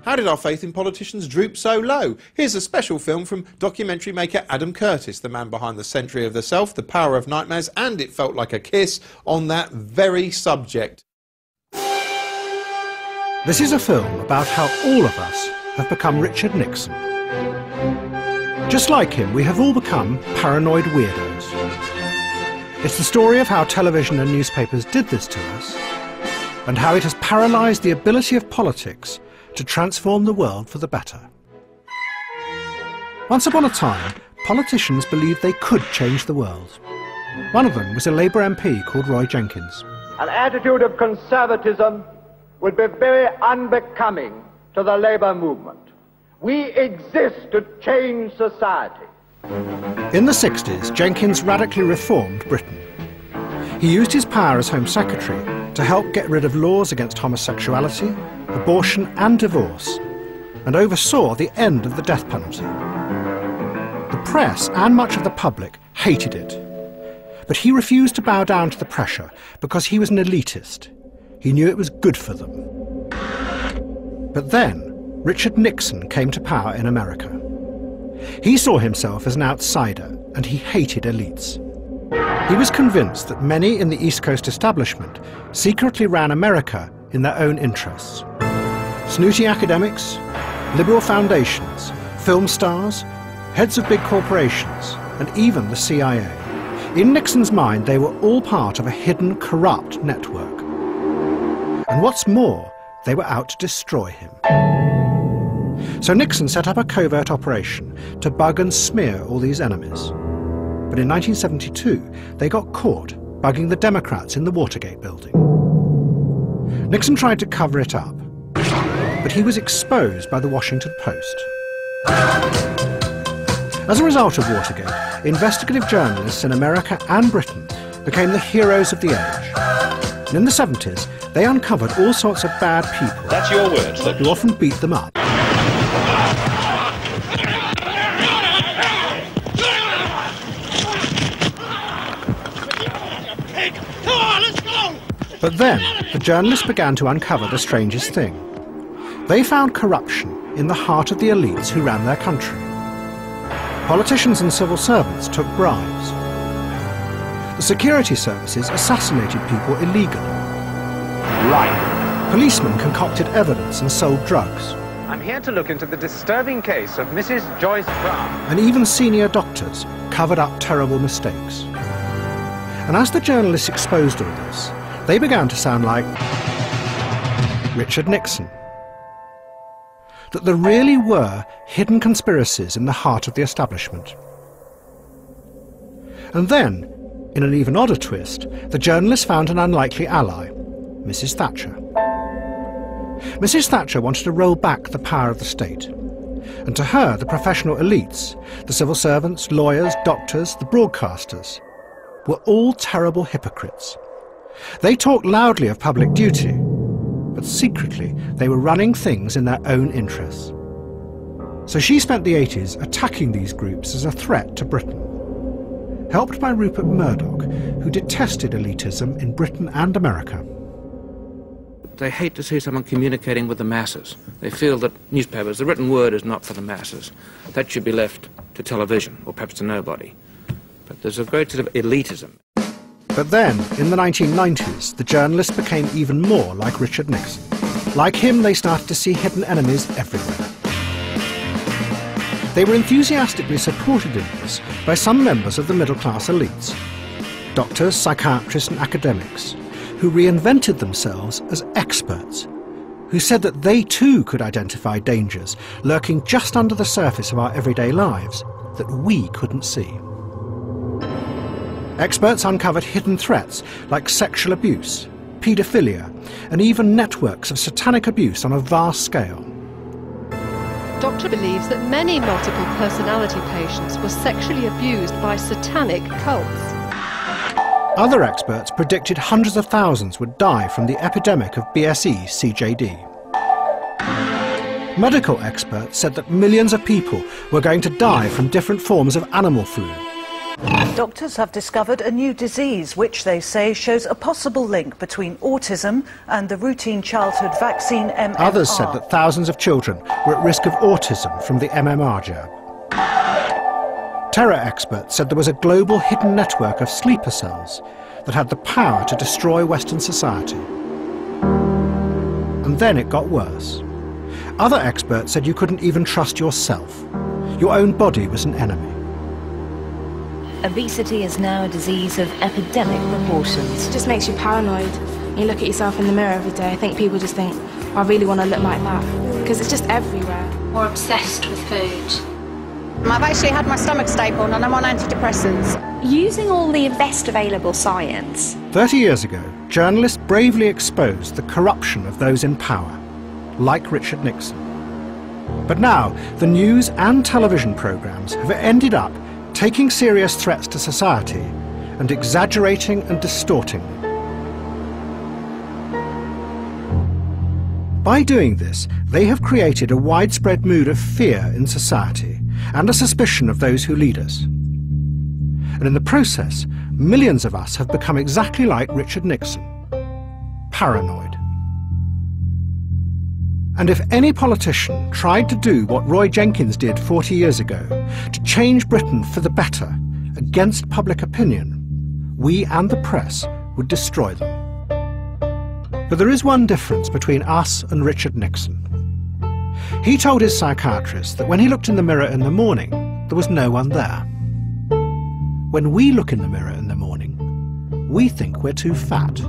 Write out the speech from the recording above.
How did our faith in politicians droop so low? Here's a special film from documentary maker Adam Curtis, the man behind The Century of the Self, The Power of Nightmares and It Felt Like a Kiss, on that very subject. This is a film about how all of us have become Richard Nixon. Just like him, we have all become paranoid weirdos. It's the story of how television and newspapers did this to us, and how it has paralysed the ability of politics to transform the world for the better. Once upon a time, politicians believed they could change the world. One of them was a Labour MP called Roy Jenkins. An attitude of conservatism would be very unbecoming to the Labour movement. We exist to change society. In the 60s, Jenkins radically reformed Britain. He used his power as Home Secretary to help get rid of laws against homosexuality, abortion and divorce, and oversaw the end of the death penalty. The press and much of the public hated it, but he refused to bow down to the pressure because he was an elitist. He knew it was good for them. But then, Richard Nixon came to power in America. He saw himself as an outsider, and he hated elites. He was convinced that many in the East Coast establishment secretly ran America in their own interests. Snooty academics, liberal foundations, film stars, heads of big corporations, and even the CIA. In Nixon's mind, they were all part of a hidden, corrupt network. And what's more, they were out to destroy him. So Nixon set up a covert operation to bug and smear all these enemies. But in 1972, they got caught bugging the Democrats in the Watergate building. Nixon tried to cover it up, but he was exposed by the Washington Post. As a result of Watergate, investigative journalists in America and Britain became the heroes of the age. And in the 70s, they uncovered all sorts of bad people. That's your words, who often beat them up. But then, the journalists began to uncover the strangest thing. They found corruption in the heart of the elites who ran their country. Politicians and civil servants took bribes. The security services assassinated people illegally. Right. Policemen concocted evidence and sold drugs. I'm here to look into the disturbing case of Mrs. Joyce Brown. And even senior doctors covered up terrible mistakes. And as the journalists exposed all this, they began to sound like Richard Nixon. That there really were hidden conspiracies in the heart of the establishment. And then, in an even odder twist, the journalists found an unlikely ally, Mrs. Thatcher. Mrs. Thatcher wanted to roll back the power of the state. And to her, the professional elites, the civil servants, lawyers, doctors, the broadcasters, were all terrible hypocrites. They talked loudly of public duty, but secretly they were running things in their own interests. So she spent the 80s attacking these groups as a threat to Britain. Helped by Rupert Murdoch, who detested elitism in Britain and America. They hate to see someone communicating with the masses. They feel that newspapers, the written word is not for the masses. That should be left to television, or perhaps to nobody. But there's a great deal of elitism. But then, in the 1990s, the journalists became even more like Richard Nixon. Like him, they started to see hidden enemies everywhere. They were enthusiastically supported in this by some members of the middle-class elites, doctors, psychiatrists and academics, who reinvented themselves as experts, who said that they too could identify dangers lurking just under the surface of our everyday lives that we couldn't see. Experts uncovered hidden threats like sexual abuse, paedophilia, and even networks of satanic abuse on a vast scale. Doctor believes that many multiple personality patients were sexually abused by satanic cults. Other experts predicted hundreds of thousands would die from the epidemic of BSE-CJD. Medical experts said that millions of people were going to die from different forms of animal flu. Doctors have discovered a new disease which they say shows a possible link between autism and the routine childhood vaccine MMR. Others said that thousands of children were at risk of autism from the MMR jab. Terror experts said there was a global hidden network of sleeper cells that had the power to destroy Western society. And then it got worse. Other experts said you couldn't even trust yourself. Your own body was an enemy. Obesity is now a disease of epidemic proportions. It just makes you paranoid. You look at yourself in the mirror every day. I think people just think, oh, I really want to look like that. Because it's just everywhere. More obsessed with food. I've actually had my stomach stapled and I'm on antidepressants. Using all the best available science. 30 years ago, journalists bravely exposed the corruption of those in power, like Richard Nixon. But now, the news and television programmes have ended up taking serious threats to society and exaggerating and distorting them. By doing this, they have created a widespread mood of fear in society and a suspicion of those who lead us. And in the process, millions of us have become exactly like Richard Nixon, paranoid. And if any politician tried to do what Roy Jenkins did 40 years ago, to change Britain for the better, against public opinion, we and the press would destroy them. But there is one difference between us and Richard Nixon. He told his psychiatrist that when he looked in the mirror in the morning, there was no one there. When we look in the mirror in the morning, we think we're too fat.